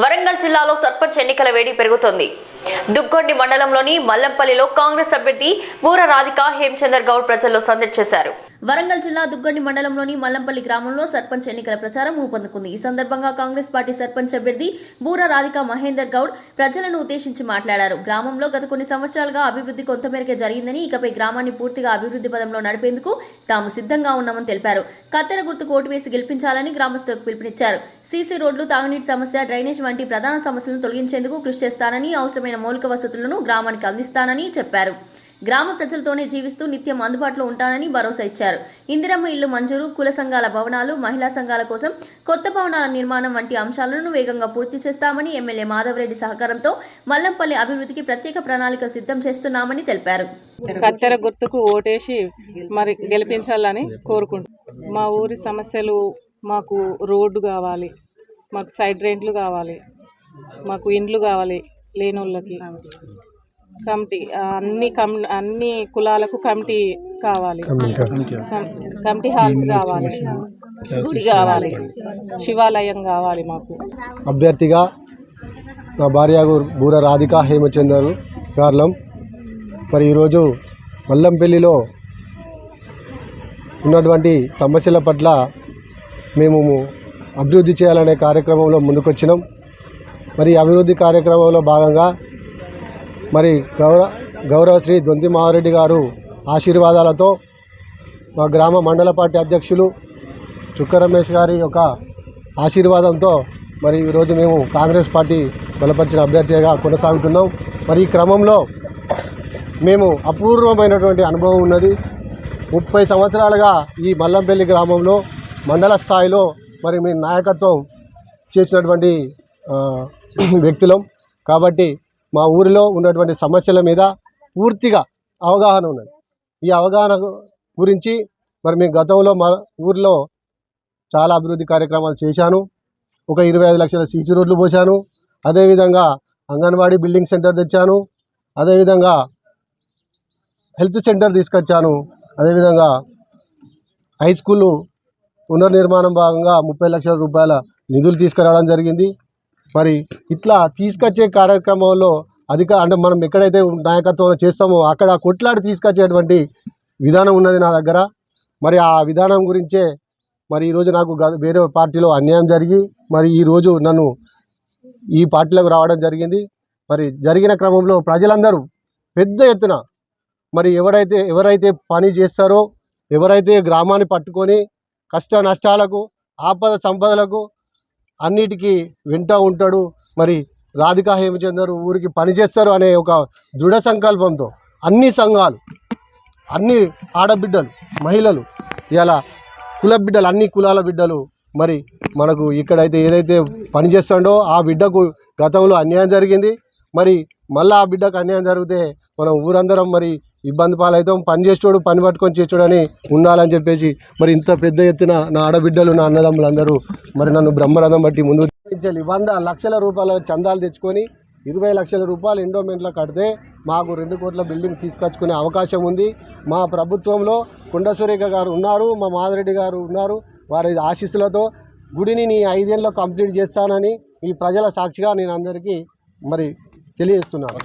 వరంగల్ జిల్లాలో సర్పంచ్ ఎన్నికల వేడి పెరుగుతోంది. దుగ్గొండి మండలంలోని మల్లంపల్లిలో కాంగ్రెస్ అభ్యర్థి బూర రాధిక హేమచందర్ గౌడ్ ప్రజల్లో సందడి చేశారు. వరంగల్ జిల్లా దుగ్గొండి మండలంలోని మల్లంపల్లి గ్రామంలో సర్పంచ్ ఎన్నికల ప్రచారం ఊపందుకుంది. ఈ సందర్భంగా కాంగ్రెస్ పార్టీ సర్పంచ్ అభ్యర్థి బూర రాధిక మహేందర్ గౌడ్ ప్రజలను ఉద్దేశించి మాట్లాడారు. గ్రామంలో గత కొన్ని సంవత్సరాలుగా అభివృద్ధి కొంతమేరకే జరిగిందని, ఇకపై గ్రామాన్ని పూర్తిగా అభివృద్ధి పదంలో నడిపేందుకు తాము సిద్ధంగా ఉన్నామని తెలిపారు. కత్తెర గుర్తుకు ఓటు వేసి గెలిపించాలని గ్రామస్తులకు పిలుపునిచ్చారు. సీసీ రోడ్లు, తాగునీటి సమస్య, డ్రైనేజ్ వంటి ప్రధాన సమస్యలను తొలగించేందుకు కృషి చేస్తానని, అవసరమైన మౌలిక వసతులను గ్రామానికి అందిస్తానని చెప్పారు. గ్రామ ప్రజలతోనే జీవిస్తూ నిత్యం అందుబాటులో ఉంటానని భరోసా ఇచ్చారు. ఇందిరమ్మ ఇల్లు మంజూరు, కుల సంఘాల భవనాలు, మహిళా సంఘాల కోసం కొత్త భవనాల నిర్మాణం వంటి అంశాలను వేగంగా పూర్తి చేస్తామని, ఎమ్మెల్యే మాధవరెడ్డి సహకారంతో మల్లంపల్లి అభివృద్ధికి ప్రత్యేక ప్రణాళిక సిద్ధం చేస్తున్నామని తెలిపారు. కత్తెర గుర్తుకు ఓటేసి మరి గెలిపించాలని కోరుకుంటున్నాం. మా ఊరి సమస్యలు, మాకు రోడ్డు కావాలి, మాకు సైడ్ రెంట్లు కావాలి, మాకు ఇండ్లు కావాలి లేనోళ్ళకి, కమిటీ అన్ని కులాలకు కమిటీ కావాలి, కమిటీ హాల్స్ కావాలి, గుడి కావాలి, శివాలయం కావాలి. మాకు అభ్యర్థిగా నా భార్య బూర రాధిక హేమచందర్ గారు మరి ఈరోజు మల్లంపల్లిలో ఉన్నటువంటి సమస్యల పట్ల మేము అభివృద్ధి చేయాలనే కార్యక్రమంలో ముందుకొచ్చినాం. మరి అభివృద్ధి కార్యక్రమంలో భాగంగా మరి గౌరవశ్రీ దొంతి మాధవరెడ్డి గారు ఆశీర్వాదాలతో మా గ్రామ మండల పార్టీ అధ్యక్షులు చుక్క రమేష్ గారి యొక్క ఆశీర్వాదంతో మరి ఈరోజు మేము కాంగ్రెస్ పార్టీ బలపరిచిన అభ్యర్థిగా కొనసాగుతున్నాం. మరి ఈ క్రమంలో మేము అపూర్వమైనటువంటి అనుభవం ఉన్నది. 30 సంవత్సరాలుగా ఈ మల్లంపల్లి గ్రామంలో మండల స్థాయిలో మరి మేము నాయకత్వం చేసినటువంటి వ్యక్తులం కాబట్టి మా ఊరిలో ఉన్నటువంటి సమస్యల మీద పూర్తిగా అవగాహన ఉన్నది. ఈ అవగాహన గురించి మరి మేము గతంలో మా ఊరిలో చాలా అభివృద్ధి కార్యక్రమాలు చేశాను. ఒక 25 లక్షల సీసీ రోడ్లు పోశాను. అదేవిధంగా అంగన్వాడీ బిల్డింగ్ సెంటర్ తెచ్చాను. అదేవిధంగా హెల్త్ సెంటర్ తీసుకొచ్చాను. అదేవిధంగా హై స్కూలు పునర్నిర్మాణం భాగంగా 30 లక్షల రూపాయల నిధులు తీసుకురావడం జరిగింది. మరి ఇట్లా తీసుకొచ్చే కార్యక్రమంలో అంటే మనం ఎక్కడైతే నాయకత్వం చేస్తామో అక్కడ కొట్లాడి తీసుకొచ్చేటువంటి విధానం ఉన్నది నా దగ్గర. మరి ఆ విధానం గురించే మరి ఈరోజు నాకు వేరే పార్టీలో అన్యాయం జరిగి మరి ఈరోజు నన్ను ఈ పార్టీలోకి రావడం జరిగింది. మరి జరిగిన క్రమంలో ప్రజలందరూ పెద్ద ఎత్తున మరి ఎవరైతే పని చేస్తారో, ఎవరైతే గ్రామాన్ని పట్టుకొని కష్ట నష్టాలకు, ఆపద సంపదలకు అన్నిటికీ వెంట ఉంటాడు, మరి రాధికా హేమచందర్ ఊరికి పనిచేస్తారు అనే ఒక దృఢ సంకల్పంతో అన్ని సంఘాలు, అన్ని ఆడబిడ్డలు, మహిళలు, ఇలా కుల బిడ్డలు, అన్ని కులాల బిడ్డలు మరి మనకు ఇక్కడైతే ఏదైతే పనిచేస్తుండో ఆ బిడ్డకు గతంలో అన్యాయం జరిగింది. మరి మళ్ళీ ఆ బిడ్డకు అన్యాయం జరిగితే మనం ఊరందరం మరి ఇబ్బంది పాలవుతాం. పని చేసేవాడు పని పట్టుకొని చేసేవాడని ఉండాలని చెప్పేసి మరి ఇంత పెద్ద ఎత్తున నా ఆడబిడ్డలు, నా అన్నదమ్ములందరూ మరి నన్ను బ్రహ్మరథం బట్టి ముందు 100 లక్షల రూపాయల చందాలు తెచ్చుకొని 20 లక్షల రూపాయలు ఎండోమెంట్లో కడితే మాకు 2 కోట్ల బిల్డింగ్ తీసుకొచ్చుకునే అవకాశం ఉంది. మా ప్రభుత్వంలో కొండ సురేఖ గారు ఉన్నారు, మా మాధవరెడ్డి గారు ఉన్నారు. వారి ఆశీస్సులతో గుడిని నీ 5 ఏళ్ళలో కంప్లీట్ చేస్తానని ఈ ప్రజల సాక్షిగా నేను అందరికీ మరి తెలియజేస్తున్నాను.